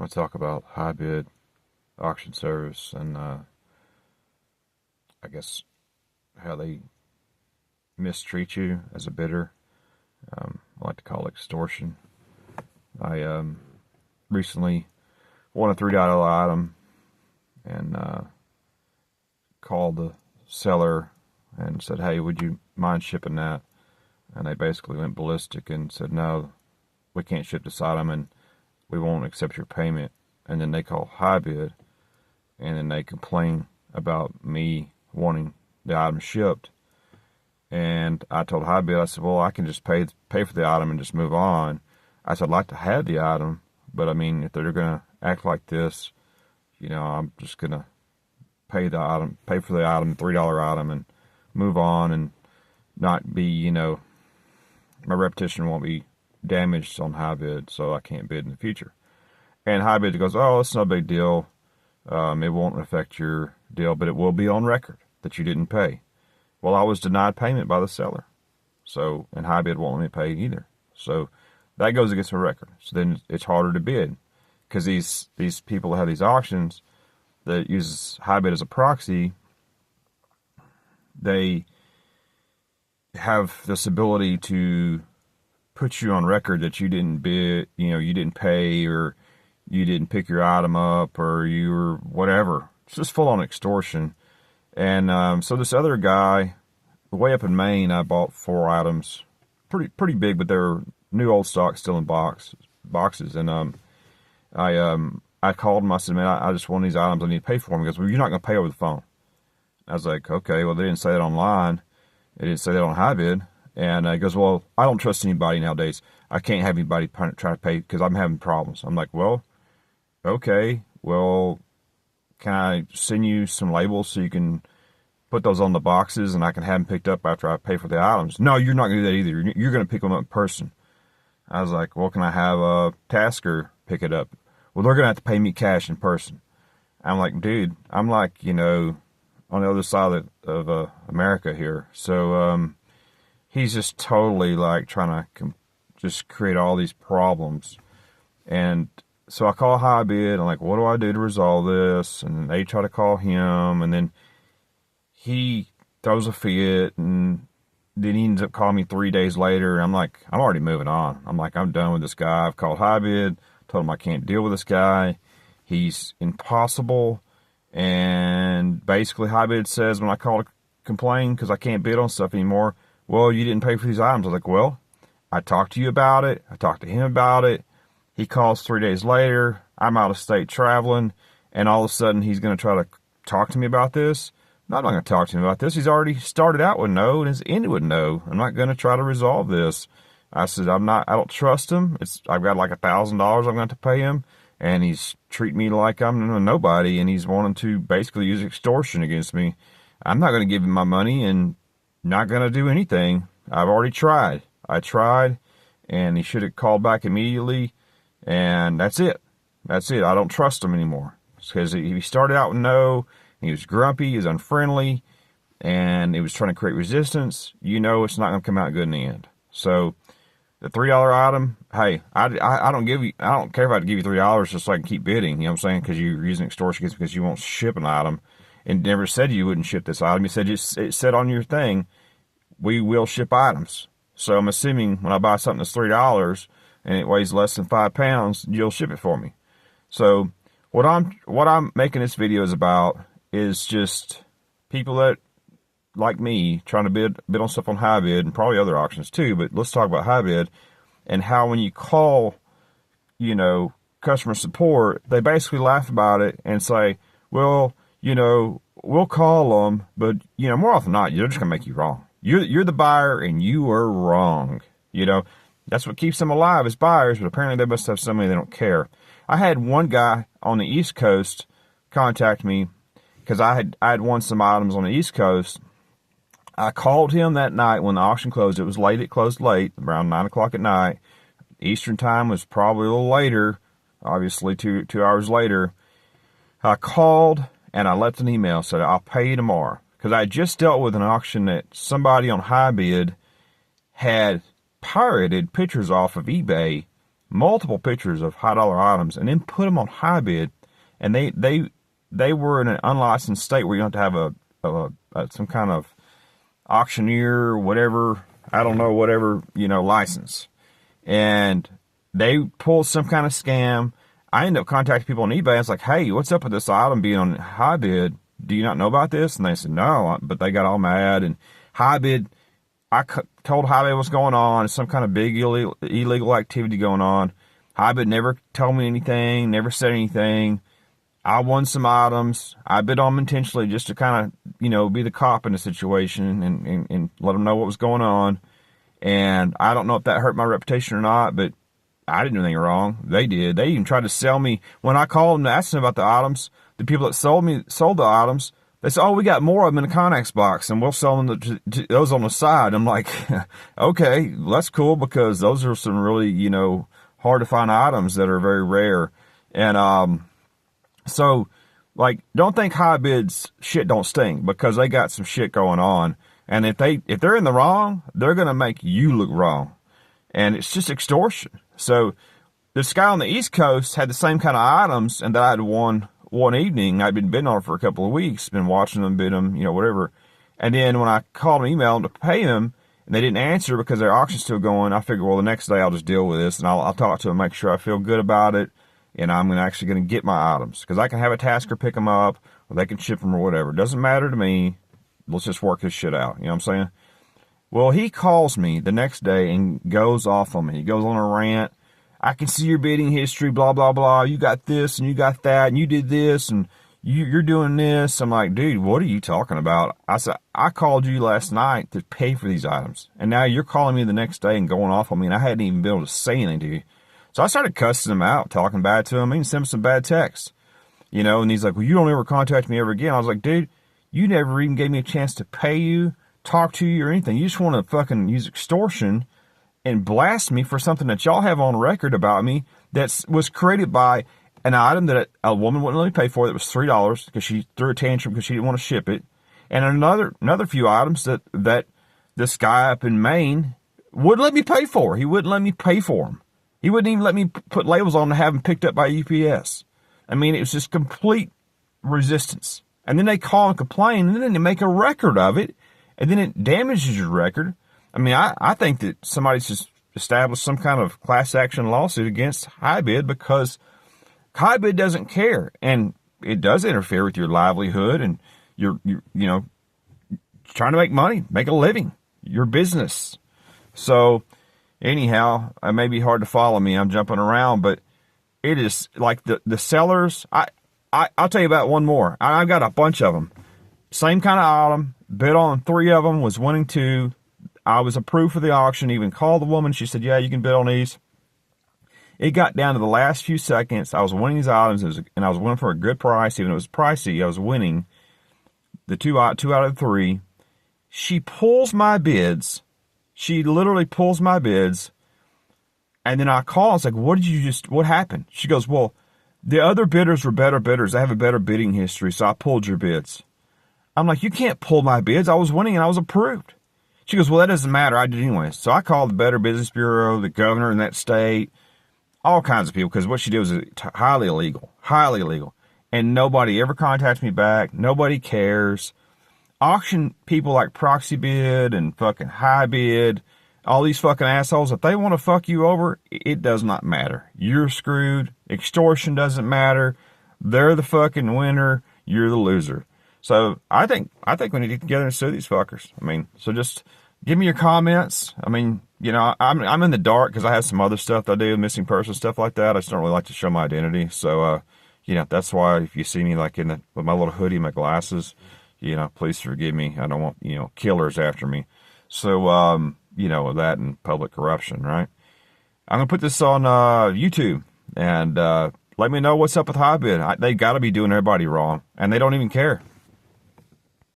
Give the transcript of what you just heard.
want to talk about Hibid auction service and I guess how they mistreat you as a bidder. I like to call it extortion. I recently won a $3 item and called the seller and said, "Hey, would you mind shipping that?" And they basically went ballistic and said, "No, we can't ship this item and we won't accept your payment." And then they call Hibid and then they complain about me wanting the item shipped. And I told Hibid, I said, "Well, I can just pay for the item and just move on." I said, "I'd like to have the item, but I mean, if they're going to act like this, I'm just going to pay for the item, $3 item, and move on and not be, my reputation won't be damaged on Hibid, so I can't bid in the future." And Hibid goes, "Oh, it's no big deal. It won't affect your deal, but it will be on record that you didn't pay." Well, I was denied payment by the seller. And Hibid won't let me pay either. So that goes against my record. So then it's harder to bid because these people that have these auctions that use Hibid as a proxy, they have this ability to put you on record that you didn't bid, you didn't pay, or you didn't pick your item up, or you were whatever. It's just full on extortion. And so this other guy, way up in Maine, I bought 4 items, pretty big, but they were new old stock, still in boxes. And I called him. I said, "Man, I just want these items. I need to pay for them." He goes, "Well, you're not going to pay over the phone." I was like, "Okay, well, they didn't say that online. They didn't say that on Hibid." And he goes, "Well, I don't trust anybody nowadays. I can't have anybody try to pay because I'm having problems." I'm like, "Well, okay, well, can I send you some labels so you can put those on the boxes and I can have them picked up after I pay for the items?" "No, you're not going to do that either. You're going to pick them up in person." I was like, "Well, can I have a Tasker pick it up?" "Well, they're going to have to pay me cash in person." I'm like, "Dude, I'm like, on the other side of America here." So he's just totally like trying to just create all these problems. And so I call Hibid. I'm like, "What do I do to resolve this?" And they try to call him, and then he throws a fit, and then he ends up calling me 3 days later. I'm like, I'm already moving on. I'm like, I'm done with this guy. I've called Hibid, told him I can't deal with this guy. He's impossible. And basically Hibid says when I call to complain because I can't bid on stuff anymore, "Well, you didn't pay for these items." I was like, "Well, I talked to you about it. I talked to him about it." He calls 3 days later. I'm out of state traveling, and all of a sudden he's going to try to talk to me about this. I'm not going to talk to him about this. He's already started out with no and has ended with no. I'm not going to try to resolve this. I said, I don't trust him. I've got like $1,000 I'm going to pay him, and he's treating me like I'm a nobody, and he's wanting to basically use extortion against me. I'm not going to give him my money and not going to do anything. I've already tried. I tried, and he should have called back immediately, and that's it. That's it. I don't trust him anymore because he started out with no. He was grumpy, he was unfriendly, and he was trying to create resistance. It's not going to come out good in the end. So the $3 item, hey, I don't care if I give you $3 just so I can keep bidding. You know what I'm saying? Because you're using extortion because you won't ship an item, and never said you wouldn't ship this item. You said it said on your thing, "We will ship items." So I'm assuming when I buy something that's $3 and it weighs less than 5 pounds, you'll ship it for me. So what I'm making this video is about is just people that, like me, trying to bid on stuff on Hibid and probably other auctions too, but let's talk about Hibid and how when you call, customer support, they basically laugh about it and say, "Well, we'll call them, but, more often than not, they're just going to make you wrong. You're the buyer and you are wrong." That's what keeps them alive as buyers, but apparently they must have somebody they don't care. I had one guy on the East Coast contact me because I had won some items on the East Coast. I called him that night when the auction closed. It was late. It closed late, around 9 o'clock at night. Eastern time was probably a little later, obviously 2 hours later. I called and I left an email, said, "I'll pay you tomorrow." Because I had just dealt with an auction that somebody on Hibid had pirated pictures off of eBay multiple pictures of high dollar items and then put them on Hibid, and they were in an unlicensed state where you have to have some kind of auctioneer, whatever, I don't know, whatever, license. And they pulled some kind of scam. I ended up contacting people on eBay. I was like, hey, what's up with this item being on Hibid? Do you not know about this? And they said, no, but they got all mad. And Hibid, I told Hibid what's going on. Some kind of big illegal activity going on. Hibid never told me anything, never said anything. I won some items. I bid on them intentionally just to kind of, be the cop in the situation and let them know what was going on. And I don't know if that hurt my reputation or not, but I didn't do anything wrong. They did. They even tried to sell me. When I called them to ask them about the items, the people that sold the items, they said, oh, we got more of them in a Connex box, and we'll sell them to those on the side. I'm like, okay, that's cool, because those are some really, hard to find items that are very rare. And so, don't think Hibid's shit don't stink, because they got some shit going on. And if they're in the wrong, they're going to make you look wrong. And it's just extortion. So this guy on the East Coast had the same kind of items, and that I had won one evening. I'd been bidding on it for a couple of weeks, been watching them bid them, whatever. And then when I called and emailed them to pay them, and they didn't answer because their auction's still going, I figured, well, the next day I'll just deal with this, and I'll talk to them, make sure I feel good about it, and I'm actually going to get my items. Because I can have a tasker pick them up, or they can ship them, or whatever. It doesn't matter to me. Let's just work this shit out. You know what I'm saying? Well, he calls me the next day and goes off on me. He goes on a rant. I can see your bidding history, blah, blah, blah. You got this and you got that and you did this and you're doing this. I'm like, dude, what are you talking about? I said, I called you last night to pay for these items. And now you're calling me the next day and going off on me, and I hadn't even been able to say anything to you. So I started cussing him out, talking bad to him, even sending him some bad texts. And he's like, well, you don't ever contact me ever again. I was like, dude, you never even gave me a chance to pay you, talk to you, or anything. You just want to fucking use extortion and blast me for something that y'all have on record about me that was created by an item that a woman wouldn't let me pay for that was $3 because she threw a tantrum because she didn't want to ship it, and another few items that this guy up in Maine wouldn't let me pay for. He wouldn't let me pay for them. He wouldn't even let me put labels on to have them picked up by UPS. I mean, it was just complete resistance. And then they call and complain, and then they make a record of it, and then it damages your record. I mean, I think that somebody's just established some kind of class action lawsuit against Hibid, because Hibid doesn't care, and it does interfere with your livelihood and you're trying to make money, make a living, your business. So anyhow, it may be hard to follow me. I'm jumping around, but it is like the sellers. I'll tell you about one more. I've got a bunch of them. Same kind of item, bid on 3 of them, was winning 2. I was approved for the auction, even called the woman. She said, yeah, you can bid on these. It got down to the last few seconds. I was winning these items, and I was winning for a good price. Even though it was pricey, I was winning the 2 out of 3. She pulls my bids. She literally pulls my bids. And then I call. I was like, what happened? She goes, well, the other bidders were better bidders. They have a better bidding history, so I pulled your bids. I'm like, you can't pull my bids. I was winning and I was approved. She goes, well, that doesn't matter. I did anyway. So I called the Better Business Bureau, the governor in that state, all kinds of people, because what she did was highly illegal. And nobody ever contacts me back. Nobody cares. Auction people like Proxy Bid and fucking Hibid, all these fucking assholes, if they want to fuck you over, it does not matter. You're screwed. Extortion doesn't matter. They're the fucking winner. You're the loser. So I think we need to get together and sue these fuckers. I mean, so just give me your comments. I mean, I'm in the dark because I have some other stuff that I do, missing person stuff like that. I just don't really like to show my identity. So, that's why if you see me like with my little hoodie, my glasses, please forgive me. I don't want, killers after me. So, that and public corruption, right? I'm going to put this on YouTube, and let me know what's up with Hibid. They got to be doing everybody wrong, and they don't even care.